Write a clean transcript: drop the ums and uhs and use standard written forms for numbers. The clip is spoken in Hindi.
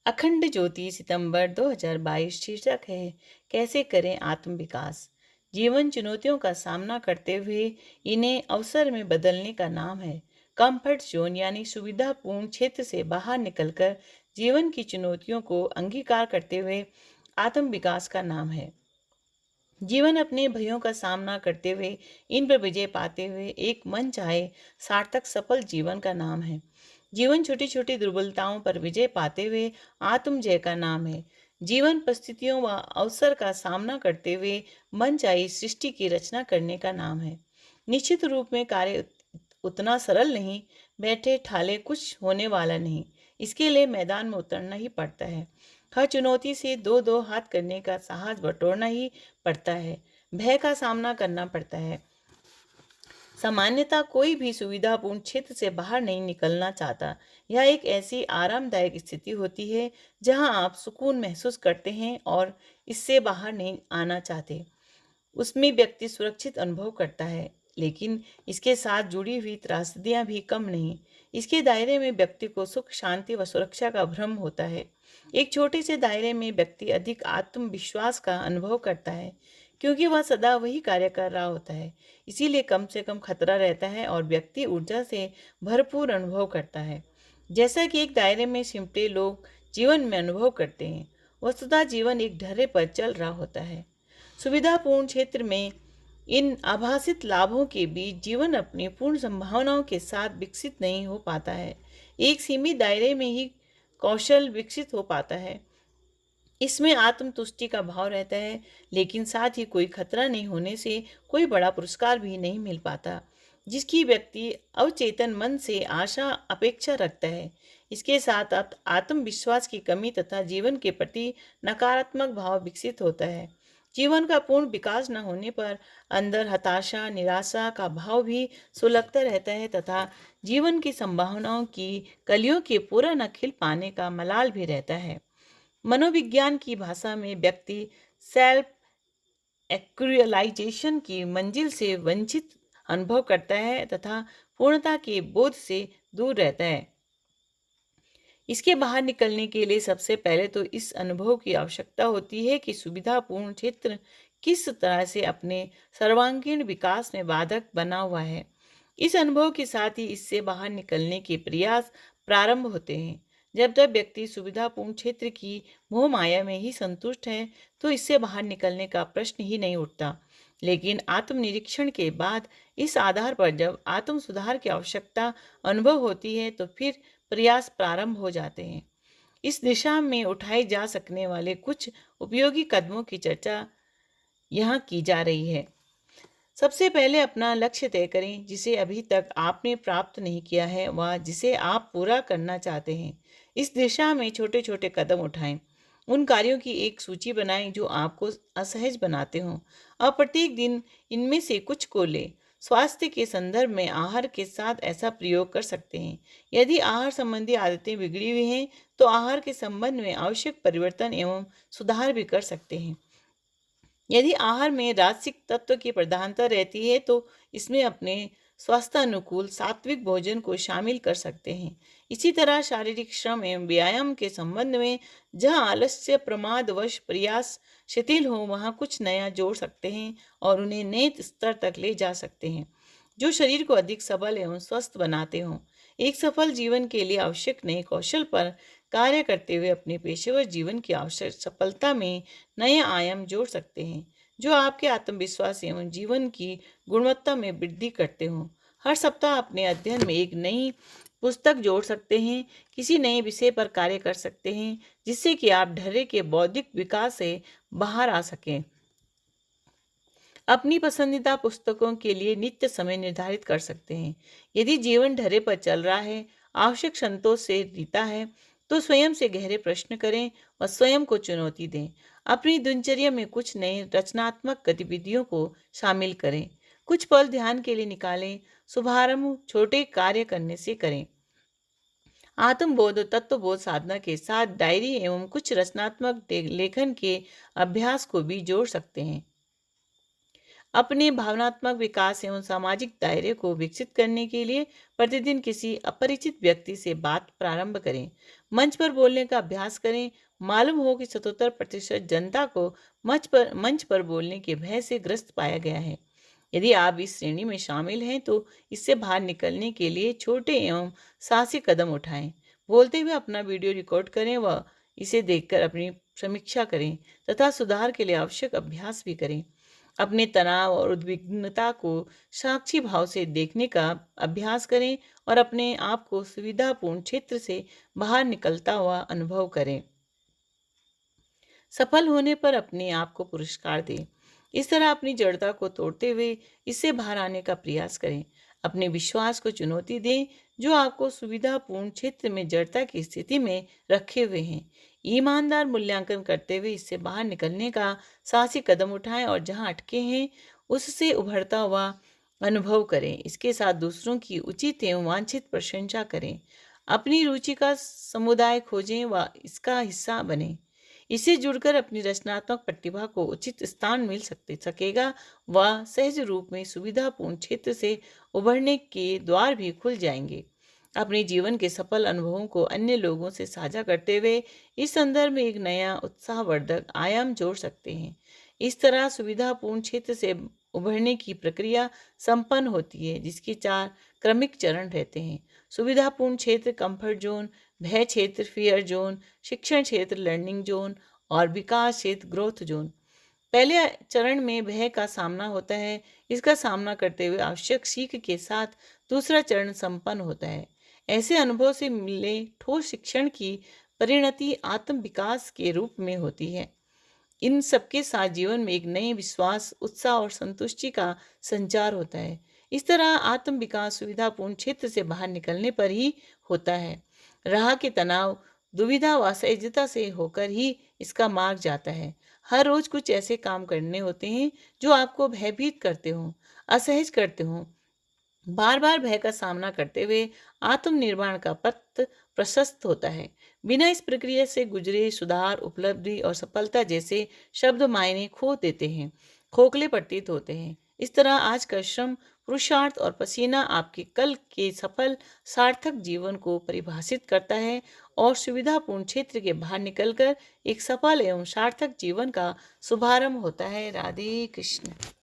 अखंड ज्योति सितंबर 2022 शीर्षक है कैसे करें आत्म विकास। जीवन चुनौतियों का सामना करते हुए इन्हें अवसर में बदलने का नाम है। कंफर्ट जोन यानी सुविधापूर्ण क्षेत्र से बाहर निकलकर जीवन की चुनौतियों को अंगीकार करते हुए आत्म विकास का नाम है। जीवन अपने भयों का सामना करते हुए इन पर विजय पाते हुए एक मन चाहे सार्थक सफल जीवन का नाम है। जीवन छोटी छोटी दुर्बलताओं पर विजय पाते हुए आत्मजय का नाम है। जीवन परिस्थितियों व अवसर का सामना करते हुए मन चाही सृष्टि की रचना करने का नाम है। निश्चित रूप में कार्य उतना सरल नहीं, बैठे ठाले कुछ होने वाला नहीं। इसके लिए मैदान में उतरना ही पड़ता है। हर चुनौती से दो दो हाथ करने का साहस बटोरना ही पड़ता है। भय का सामना करना पड़ता है। सामान्यतः कोई भी सुविधापूर्ण क्षेत्र से बाहर नहीं निकलना चाहता। यह एक ऐसी आरामदायक स्थिति होती है जहां आप सुकून महसूस करते हैं और इससे बाहर नहीं आना चाहते। उसमें व्यक्ति सुरक्षित अनुभव करता है, लेकिन इसके साथ जुड़ी हुई त्रासदियां भी कम नहीं। इसके दायरे में व्यक्ति को सुख, शांति व सुरक्षा का भ्रम होता है। एक छोटे से दायरे में व्यक्ति अधिक आत्मविश्वास का अनुभव करता है, क्योंकि वह सदा वही कार्य कर रहा होता है। इसीलिए कम से कम खतरा रहता है और व्यक्ति ऊर्जा से भरपूर अनुभव करता है। जैसा कि एक दायरे में सिमटे लोग जीवन में अनुभव करते हैं, वस्तुतः जीवन एक ढर्रे पर चल रहा होता है। सुविधापूर्ण क्षेत्र में इन आभासित लाभों के बीच जीवन अपनी पूर्ण संभावनाओं के साथ विकसित नहीं हो पाता है। एक सीमित दायरे में ही कौशल विकसित हो पाता है। इसमें आत्मतुष्टि का भाव रहता है, लेकिन साथ ही कोई खतरा नहीं होने से कोई बड़ा पुरस्कार भी नहीं मिल पाता, जिसकी व्यक्ति अवचेतन मन से आशा अपेक्षा रखता है। इसके साथ आत्मविश्वास की कमी तथा जीवन के प्रति नकारात्मक भाव विकसित होता है। जीवन का पूर्ण विकास न होने पर अंदर हताशा, निराशा का भाव भी सुलगता रहता है तथा जीवन की संभावनाओं की कलियों के पूरा न खिल पाने का मलाल भी रहता है। मनोविज्ञान की भाषा में व्यक्ति सेल्फ एक्चुअलाइजेशन की मंजिल से वंचित अनुभव करता है तथा पूर्णता के बोध से दूर रहता है। इसके बाहर निकलने के लिए सबसे पहले तो इस अनुभव की आवश्यकता होती है कि सुविधापूर्ण क्षेत्र किस तरह से अपने सर्वांगीण विकास में बाधक बना हुआ है। इस अनुभव के साथ ही इससे बाहर निकलने के प्रयास प्रारंभ होते हैं। जब जब व्यक्ति सुविधापूर्ण क्षेत्र की मोह माया में ही संतुष्ट है, तो इससे बाहर निकलने का प्रश्न ही नहीं उठता। लेकिन आत्मनिरीक्षण के बाद इस आधार पर जब आत्म सुधार की आवश्यकता अनुभव होती है, तो फिर प्रयास प्रारंभ हो जाते हैं। इस दिशा में उठाए जा सकने वाले कुछ उपयोगी कदमों की चर्चा यहाँ की जा रही है। सबसे पहले अपना लक्ष्य तय करें, जिसे अभी तक आपने प्राप्त नहीं किया है व जिसे आप पूरा करना चाहते हैं। इस दिशा में छोटे छोटे कदम उठाएं। उन कार्यों की एक सूची बनाएं जो आपको असहज बनाते हों और प्रत्येक दिन इनमें से कुछ को लें। स्वास्थ्य के संदर्भ में आहार के साथ ऐसा प्रयोग कर सकते हैं। यदि आहार संबंधी आदतें बिगड़ी हुई हैं, तो आहार के संबंध में आवश्यक परिवर्तन एवं सुधार भी कर सकते हैं। यदि आहार में राजसिक तत्व की प्रधानता रहती है, तो इसमें अपने स्वास्थ्य अनुकूल सात्विक भोजन को शामिल कर सकते हैं। इसी तरह शारीरिक श्रम एवं व्यायाम के संबंध में जहां आलस्य, प्रमादवश प्रयास शिथिल हो, वहां कुछ नया जोड़ सकते हैं और उन्हें नए स्तर तक ले जा सकते हैं, जो शरीर को अधिक सबल एवं स्वस्थ बनाते हों। एक सफल जीवन के लिए आवश्यक नए कौशल पर कार्य करते हुए अपने पेशेवर जीवन की आवश्यक सफलता में नए आयाम जोड़ सकते हैं, जो आपके आत्मविश्वास एवं जीवन की गुणवत्ता में वृद्धि करते हों। हर सप्ताह अपने अध्ययन में एक नई पुस्तक जोड़ सकते हैं, किसी नए विषय पर कार्य कर सकते हैं, जिससे कि आप ढर्रे के बौद्धिक विकास से बाहर आ सकें। अपनी पसंदीदा पुस्तकों के लिए नित्य समय निर्धारित कर सकते हैं। यदि जीवन ढर्रे पर चल रहा है, आवश्यक संतोष से जीता है, तो स्वयं से गहरे प्रश्न करें और स्वयं को चुनौती दें। अपनी दिनचर्या में कुछ नए रचनात्मक गतिविधियों को शामिल करें। कुछ पल ध्यान के लिए निकालें। शुभारंभ छोटे कार्य करने से करें। आत्मबोध और तत्वबोध साधना के साथ डायरी एवं कुछ रचनात्मक लेखन के अभ्यास को भी जोड़ सकते हैं। अपने भावनात्मक विकास एवं सामाजिक दायरे को विकसित करने के लिए प्रतिदिन किसी अपरिचित व्यक्ति से बात प्रारंभ करें। मंच पर बोलने का अभ्यास करें। मालूम हो कि 77% जनता को मंच पर बोलने के भय से ग्रस्त पाया गया है। यदि आप इस श्रेणी में शामिल हैं तो इससे बाहर निकलने के लिए छोटे एवं साहसी कदम उठाएं। बोलते हुए अपना वीडियो रिकॉर्ड करें व इसे देखकर अपनी समीक्षा करें तथा सुधार के लिए आवश्यक अभ्यास भी करें। अपने तनाव और उद्विग्नता को साक्षी भाव से देखने का अभ्यास करें और अपने आप को सुविधापूर्ण क्षेत्र से बाहर निकलता हुआ अनुभव करें। सफल होने पर अपने आप को पुरस्कार दें। इस तरह अपनी जड़ता को तोड़ते हुए इससे बाहर आने का प्रयास करें। अपने विश्वास को चुनौती दें जो आपको सुविधापूर्ण क्षेत्र में जड़ता की स्थिति में रखे हुए हैं। ईमानदार मूल्यांकन करते हुए इससे बाहर निकलने का साहसी कदम उठाएं और जहां अटके हैं उससे उभरता हुआ अनुभव करें। इसके साथ दूसरों की उचित एवं वांछित प्रशंसा करें। अपनी रुचि का समुदाय खोजें व इसका हिस्सा बने। इससे जुड़कर अपनी रचनात्मक प्रतिभा को उचित स्थान मिल सकेगा व सहज रूप में सुविधापूर्ण क्षेत्र से उभरने के द्वार भी खुल जाएंगे। अपने जीवन के सफल अनुभवों को अन्य लोगों से साझा करते हुए इस संदर्भ में एक नया उत्साहवर्धक आयाम जोड़ सकते हैं। इस तरह सुविधापूर्ण क्षेत्र से उभरने की प्रक्रिया संपन्न होती है जिसके 4 क्रमिक चरण रहते हैं। सुविधापूर्ण क्षेत्र कंफर्ट जोन, भय क्षेत्र फियर जोन, शिक्षण क्षेत्र लर्निंग जोन और विकास क्षेत्र ग्रोथ जोन। पहले चरण में भय का सामना होता है। इसका सामना करते हुए आवश्यक सीख के साथ दूसरा चरण संपन्न होता है। ऐसे अनुभव से मिले ठोस शिक्षण की परिणति आत्म विकास के रूप में होती है। इन सबके साथ जीवन में एक नए विश्वास, उत्साह और संतुष्टि का संचार होता है। इस तरह आत्म विकास सुविधापूर्ण क्षेत्र से बाहर निकलने पर ही होता है। राह के तनाव, दुविधा व असहजता से होकर ही इसका मार्ग जाता है। हर रोज कुछ ऐसे काम करने होते हैं जो आपको भयभीत करते हों, असहज करते हों। बार बार भय का सामना करते हुए आत्मनिर्माण का पथ प्रशस्त होता है। बिना इस प्रक्रिया से गुजरे सुधार, उपलब्धि और सफलता जैसे शब्द मायने खो देते हैं, खोखले प्रतीत होते हैं। इस तरह आज का श्रम, पुरुषार्थ और पसीना आपके कल के सफल सार्थक जीवन को परिभाषित करता है और सुविधापूर्ण क्षेत्र के बाहर निकलकर एक सफल एवं सार्थक जीवन का शुभारंभ होता है। राधे कृष्ण।